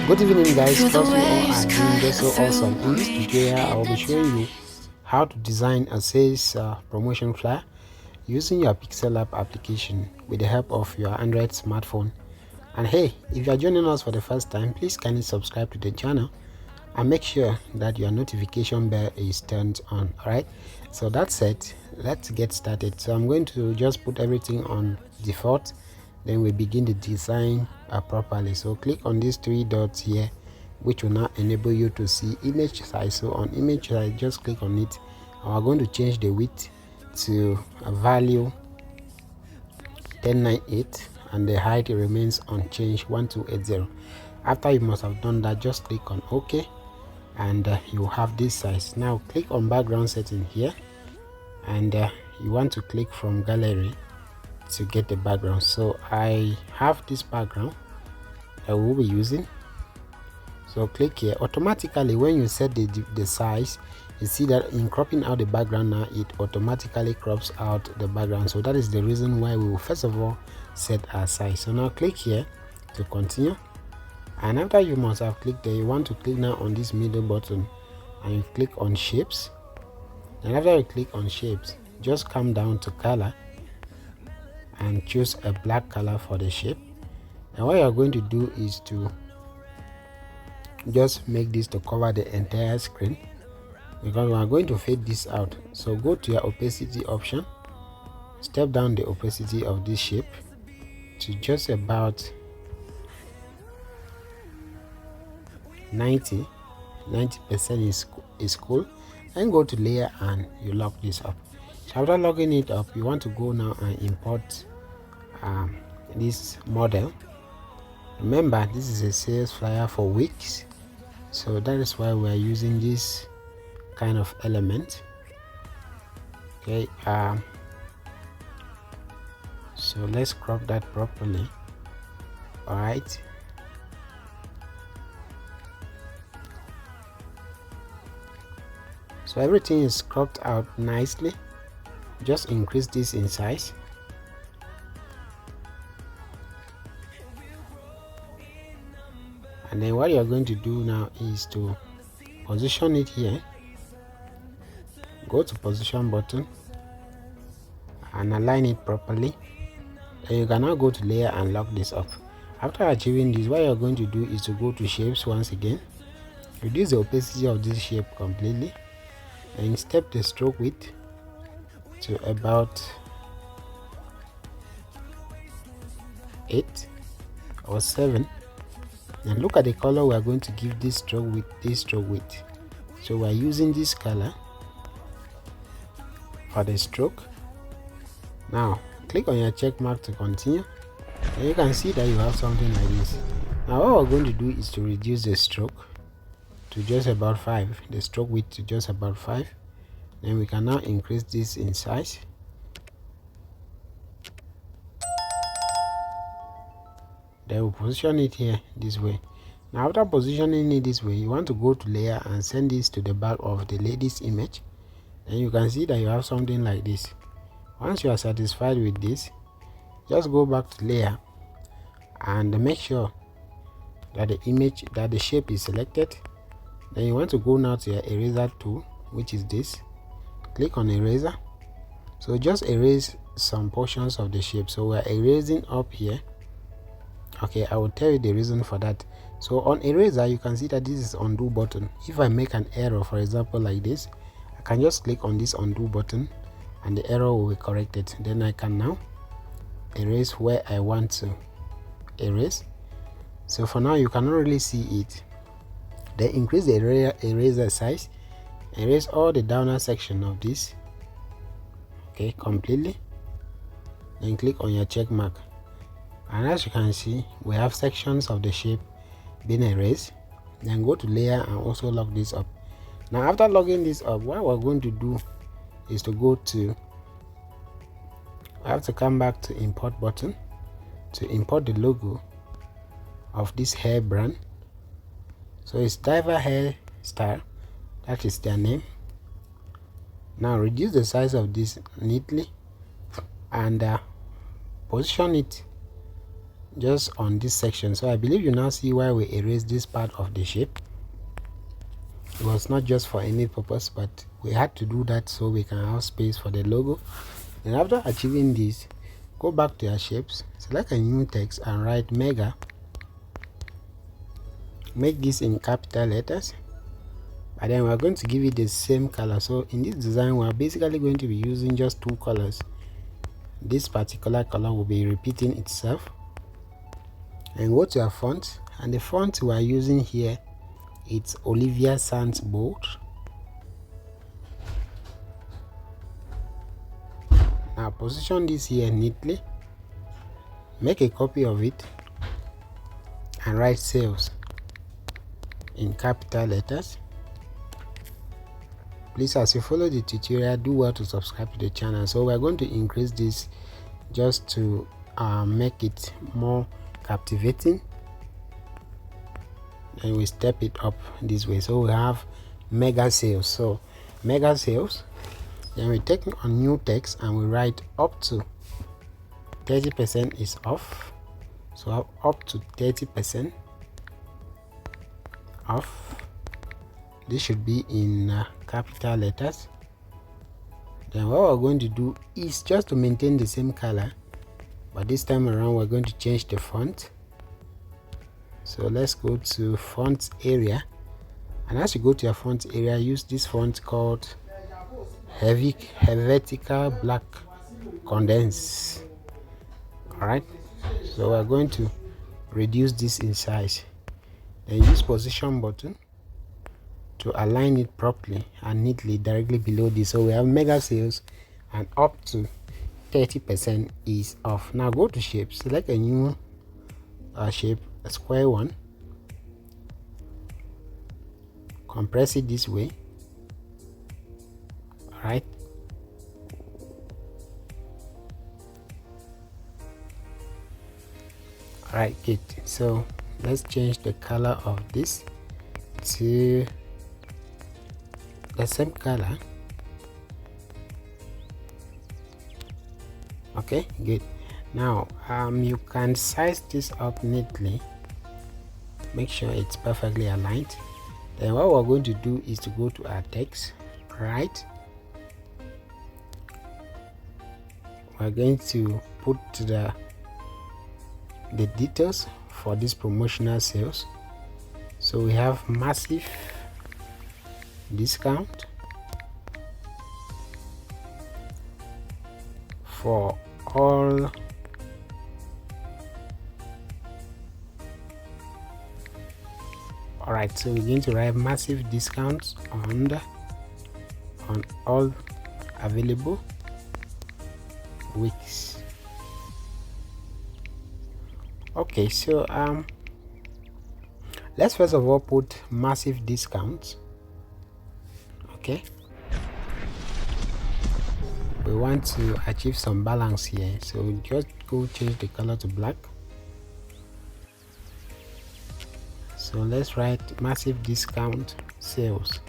Good evening guys, trust you all are doing just so awesome. In this tutorial I will be showing you how to design a sales promotion flyer using your Pixellab application with the help of your Android smartphone. And hey, if you are joining us for the first time, please kindly subscribe to the channel and make sure that your notification bell is turned on. Alright, so that said, let's get started. So I'm going to just put everything on default, then we begin the design properly. So click on these three dots here, which will now enable you to see image size. So on image size, just click on it, and we're going to change the width to a value 1098 and the height remains unchanged 1280. After you must have done that, just click on OK and you have this size. Now click on background setting here, and you want to click from gallery to get the background. So I have this background I will be using, so click here. Automatically when you set the size, you see that in cropping out the background now, it automatically crops out the background. So that is the reason why we will first of all set our size. So now click here to continue, and after you must have clicked there, you want to click now on this middle button and you click on shapes. And after you click on shapes, just come down to color and choose a black color for the shape. And what you're going to do is to just make this to cover the entire screen, because we are going to fade this out. So go to your opacity option, step down the opacity of this shape to just about 90% is cool, and go to layer and you lock this up. So after locking it up, you want to go now and import this model. Remember, this is a sales flyer for weeks, so that is why we are using this kind of element. Okay, so let's crop that properly. All right, so everything is cropped out nicely. Just increase this in size. And then what you're going to do now is to position it here. Go to position button and align it properly. Then you can now go to layer and lock this up. After achieving this, what you're going to do is to go to shapes once again, reduce the opacity of this shape completely, and step the stroke width to about 8 or 7. And look at the color we are going to give this stroke width. So we are using this color for the stroke. Now click on your check mark to continue, and you can see that you have something like this. Now what we're going to do is to reduce the stroke to just about 5, the stroke width to just about 5. Then we can now increase this in size. Then we'll position it here this way. Now after positioning it this way, you want to go to layer and send this to the back of the lady's image. Then you can see that you have something like this. Once you are satisfied with this, just go back to layer and make sure that the shape is selected. Then you want to go now to your eraser tool, which is this. Click on eraser. So just erase some portions of the shape. So we're erasing up here. Okay, I will tell you the reason for that. So on eraser, you can see that this is undo button. If I make an error, for example like this, I can just click on this undo button and the error will be corrected. Then I can now erase where I want to erase. So for now you cannot really see it. Then increase the eraser size, erase all the downer section of this, okay, completely. Then click on your check mark, and as you can see, we have sections of the shape being erased. Then go to layer and also lock this up. Now after locking this up, what we're going to do is to go to, I have to come back to import button to import the logo of this hair brand. So it's Diver Hair Style, that is their name. Now reduce the size of this neatly and position it just on this section. So I believe you now see why we erased this part of the shape. It was not just for any purpose, but we had to do that so we can have space for the logo. And after achieving this, go back to your shapes, select a new text and write mega. Make this in capital letters, and then we're going to give it the same color. So in this design, we're basically going to be using just two colors. This particular color will be repeating itself. And go to your font, and the font we are using here, it's Olivia Sans Bold. Now position this here neatly, make a copy of it and write sales in capital letters. Please, as you follow the tutorial, do well to subscribe to the channel. So we're going to increase this just to make it more captivating, and we step it up this way. So we have mega sales. So mega sales, then we take a new text and we write up to 30% is off. So up to 30% off. This should be in capital letters. Then what we're going to do is just to maintain the same color, but this time around we're going to change the font. So let's go to font area, and as you go to your font area, use this font called Helvetica Black Condense. Alright, so we're going to reduce this in size, then use position button to align it properly and neatly directly below this. So we have mega sales and up to 30% is off. Now go to shape, select a new shape, a square one, compress it this way. Alright, good. So let's change the color of this to the same color. Okay, good. Now you can size this up neatly, make sure it's perfectly aligned. Then what we're going to do is to go to our text, right? We're going to put the details for this promotional sales. So we have massive discount for all Alright, so we're going to write massive discounts on all available weeks. Okay, so let's first of all put massive discounts. Okay, we want to achieve some balance here, so just go change the color to black. So let's write massive discount sales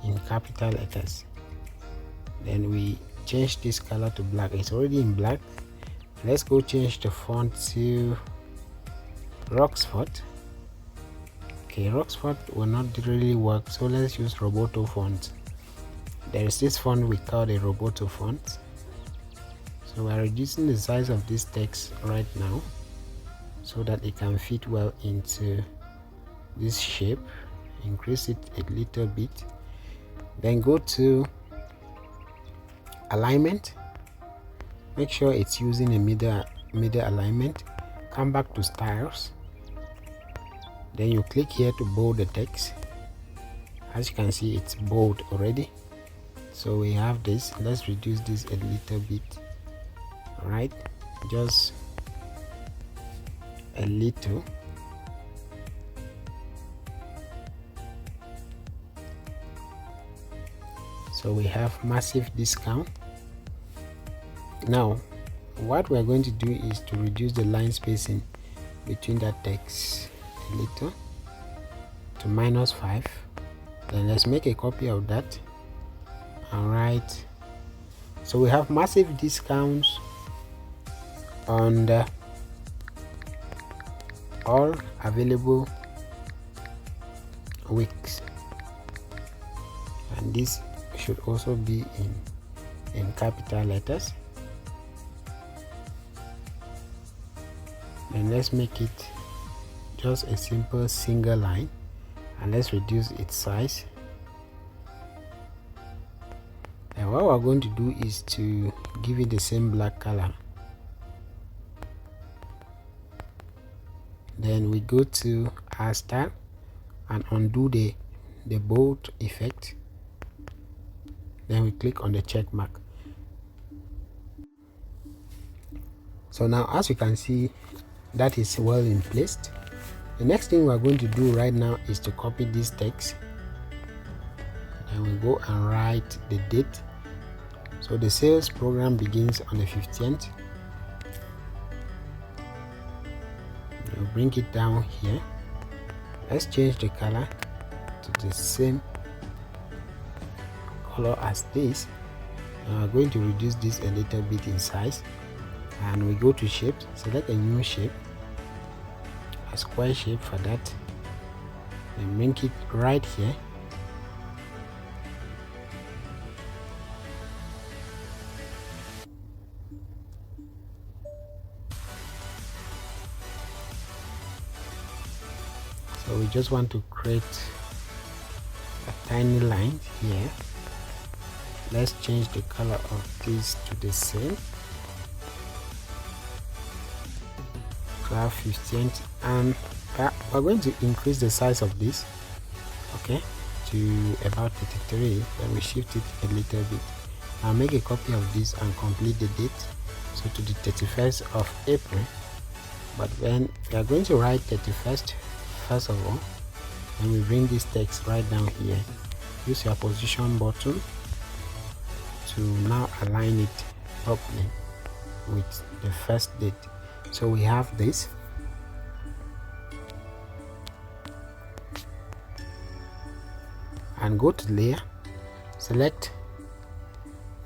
in capital letters. Then we change this color to black. It's already in black. Let's go change the font to Roxford. Okay, Roxford will not really work, so let's use Roboto font. There is this font we call the Roboto font. So we're reducing the size of this text right now so that it can fit well into this shape. Increase it a little bit, then go to alignment, make sure it's using a middle alignment. Come back to styles, then you click here to bold the text. As you can see, it's bold already. So we have this. Let's reduce this a little bit. All right, just a little. So we have massive discount. Now what we're going to do is to reduce the line spacing between that text a little to -5. Then let's make a copy of that. All right, so we have massive discounts on the all available weeks, and this should also be in capital letters. And let's make it just a simple single line, and let's reduce its size. And what we're going to do is to give it the same black color. Then we go to our style and undo the bold effect. Then we click on the check mark. So now, as you can see, that is well in place. The next thing we're going to do right now is to copy this text. Then we go and write the date. So the sales program begins on the 15th. We'll bring it down here. Let's change the color to the same color as this. We're going to reduce this a little bit in size, and we go to shape, select a new shape, a square shape for that, and bring it right here. So we just want to create a tiny line here. Let's change the color of this to the same. So 15th, and we're going to increase the size of this, okay, to about 33. Then we shift it a little bit. I'll make a copy of this and complete the date, so to the 31st of April. But when we are going to write 31st first of all, then we bring this text right down here. Use your position button to now align it properly with the first date. So we have this. And go to layer, select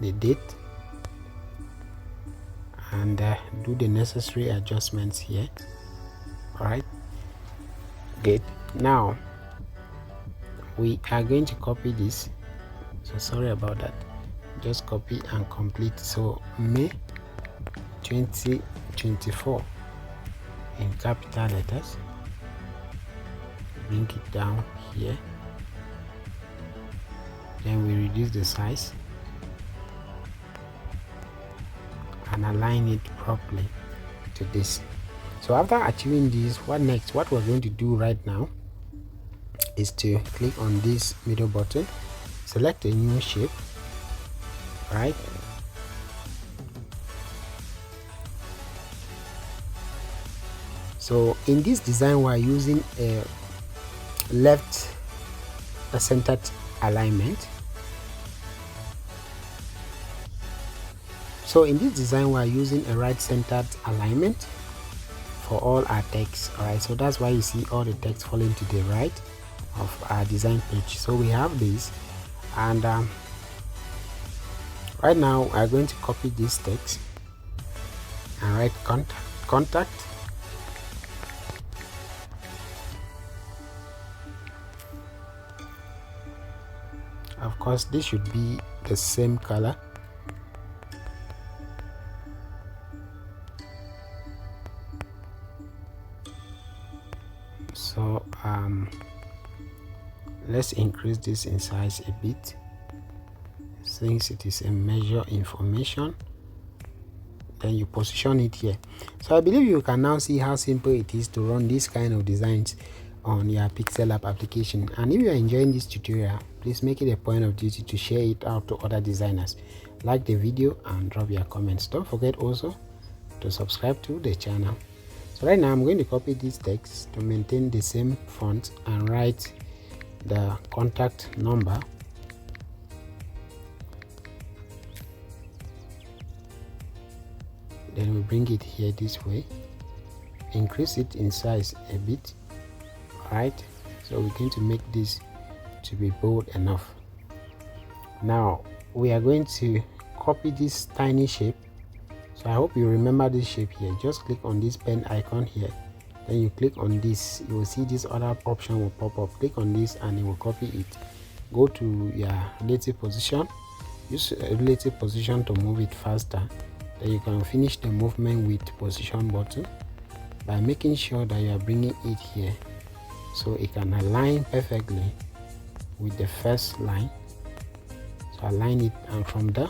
the date, and do the necessary adjustments here. Alright, good. Now we are going to copy this, so sorry about that, just copy and complete. So May 2024 in capital letters, bring it down here. Then we reduce the size and align it properly to this. So after achieving this, what next? What we're going to do right now is to click on this middle button, select a new shape, right? So in this design, we're using a left centered alignment. So in this design, we're using a right centered alignment for all our text. Alright, so that's why you see all the text falling to the right of our design page. So we have this, and right now we are going to copy this text and write contact. Of course, this should be the same color. So let's increase this in size a bit, since it is a measure information. Then you position it here. So I believe you can now see how simple it is to run this kind of designs on your Pixellab application. And if you are enjoying this tutorial, please make it a point of duty to share it out to other designers. Like the video and drop your comments. Don't forget also to subscribe to the channel. So right now I'm going to copy this text to maintain the same font and write the contact number. Then we bring it here this way, increase it in size a bit. Right, so we're going to make this to be bold enough. Now we are going to copy this tiny shape, So I hope you remember this shape here. Just click on this pen icon here, then you click on this. You will see this other option will pop up. Click on this and it will copy it. Go to your relative position. Use a relative position to move it faster. Then you can finish the movement with position button by making sure that you are bringing it here so it can align perfectly with the first line. So align it, and from there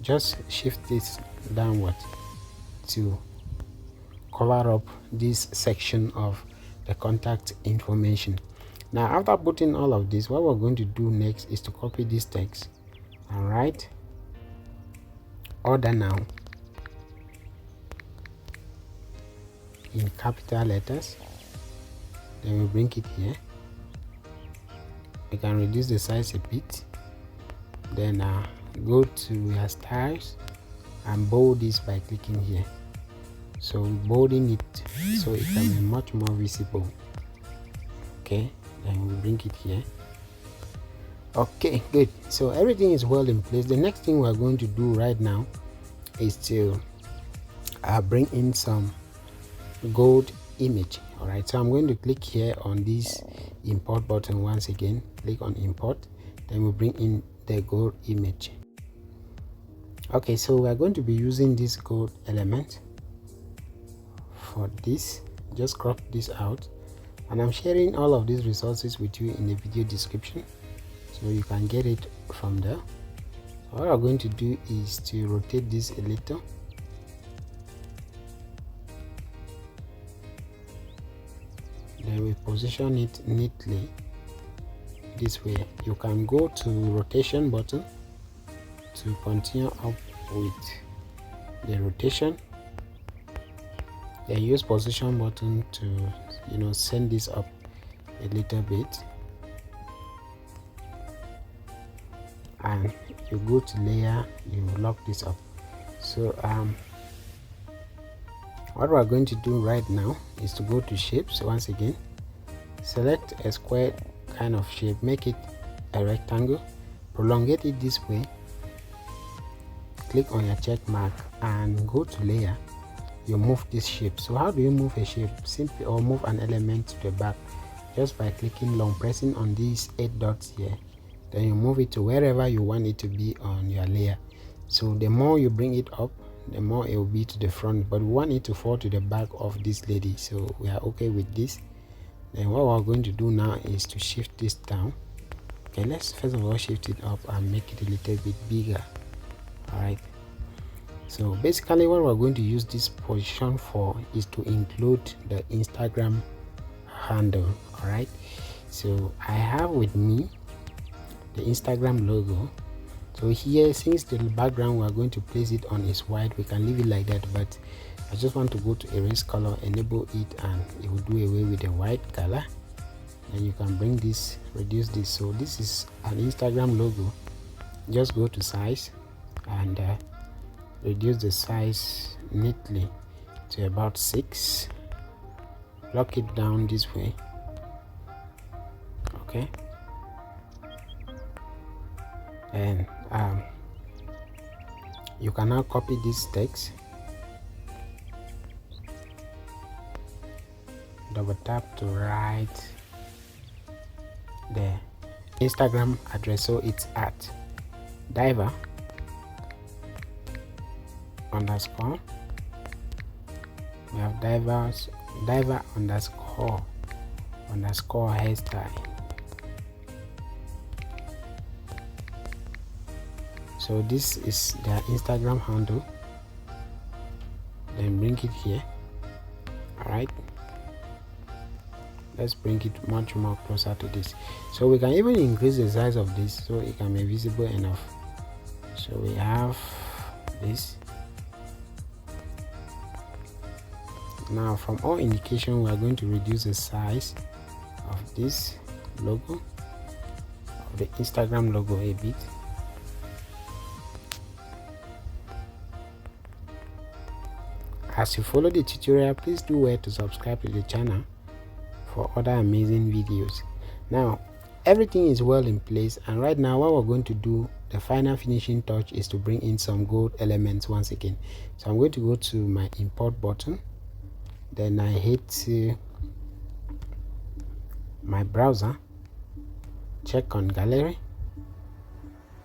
just shift this downward to cover up this section of the contact information. Now after putting all of this, what we're going to do next is to copy this text and write order now in capital letters. Then we bring it here. You can reduce the size a bit, then go to your styles and bold this by clicking here. So bolding it so it can be much more visible. Okay, then we bring it here. Okay, good. So everything is well in place. The next thing we're going to do right now is to bring in some gold image. All right, so I'm going to click here on this import button once again. Click on import, then we'll bring in the gold image. Okay, so we're going to be using this gold element for this. Just crop this out, and I'm sharing all of these resources with you in the video description so you can get it from there. So what I'm going to do is to rotate this a little. Then we position it neatly this way. You can go to rotation button to continue up with the rotation, then use position button to send this up a little bit, and you go to layer, you lock this up. So what we're going to do right now is to go to shapes once again, select a square kind of shape, make it a rectangle, prolongate it this way, click on your check mark and go to layer. You move this shape. So how do you move a shape? Simply, or move an element to the back, just by clicking long pressing on these 8 dots here. Then you move it to wherever you want it to be on your layer. So the more you bring it up, the more it will be to the front, but we want it to fall to the back of this lady, so we are okay with this. Then what we're going to do now is to shift this down. Okay, let's first of all shift it up and make it a little bit bigger. All right, so basically what we're going to use this position for is to include the Instagram handle. All right, so I have with me the Instagram logo. So here, since the background we are going to place it on is white, we can leave it like that, but I just want to go to erase color, enable it, and it will do away with the white color. And you can bring this, reduce this. So this is an Instagram logo. Just go to size and reduce the size neatly to about 6. Lock it down this way. Okay, and you can now copy this text, double tap to write the Instagram address. So it's at diver underscore, we have diver underscore hairstyle. So this is the Instagram handle. Then bring it here. All right, let's bring it much more closer to this. So we can even increase the size of this so it can be visible enough. So we have this. Now from all indication, we are going to reduce the size of this logo, of the Instagram logo, a bit. As you follow the tutorial, please do well to subscribe to the channel for other amazing videos. Now everything is well in place, and right now what we're going to do, the final finishing touch, is to bring in some gold elements once again. So I'm going to go to my import button, then I hit my browser, check on gallery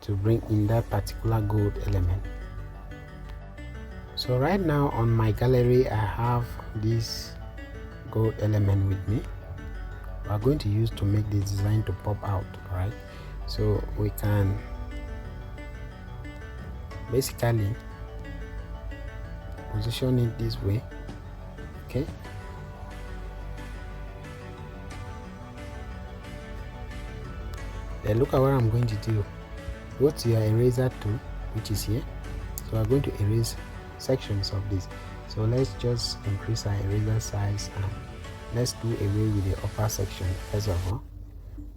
to bring in that particular gold element. So right now on my gallery I have this gold element with me. We are going to use to make the design to pop out. Right, so we can basically position it this way. Okay, then look at what I'm going to do. Go to your eraser tool, which is here. So I'm going to erase sections of this. So let's just increase our eraser size and let's do away with the upper section first of all.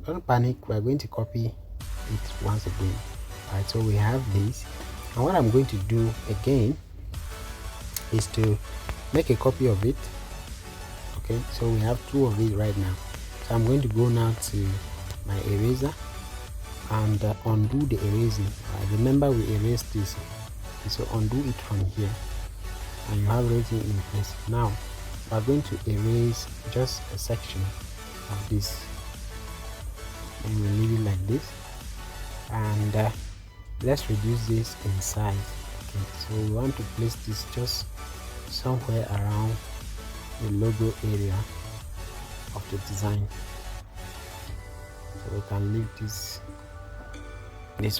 Don't panic, we're going to copy it once again. Alright, so we have this, and what I'm going to do again is to make a copy of it. Okay, so we have two of it right now. So I'm going to go now to my eraser and undo the erasing. Remember we erased this, so undo it from here and you have everything in place. Now we are going to erase just a section of this, and we leave it like this, and let's reduce this in size. Okay, so we want to place this just somewhere around the logo area of the design, so we can leave this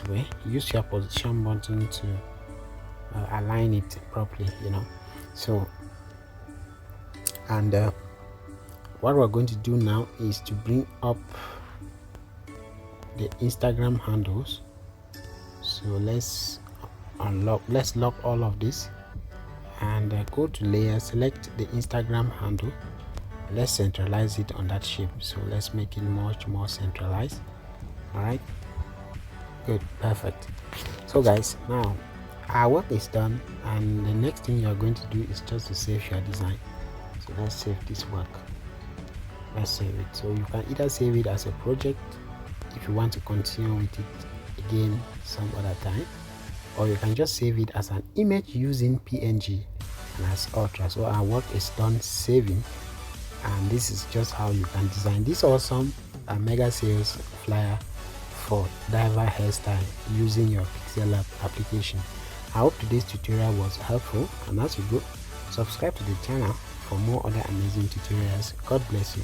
way. Use your position button to align it properly, so, and what we're going to do now is to bring up the Instagram handles. So let's lock all of this and go to layer, select the Instagram handle. Let's centralize it on that shape, so let's make it much more centralized. All right, good, perfect. So guys, now our work is done, and the next thing you're going to do is just to save your design. So let's save this work. Let's save it. So you can either save it as a project if you want to continue with it again some other time, or you can just save it as an image using PNG and as Ultra. So our work is done saving, and this is just how you can design this awesome mega sales flyer for diver hairstyle using your Pixellab application. I hope today's tutorial was helpful, and as you go, subscribe to the channel for more other amazing tutorials. God bless you.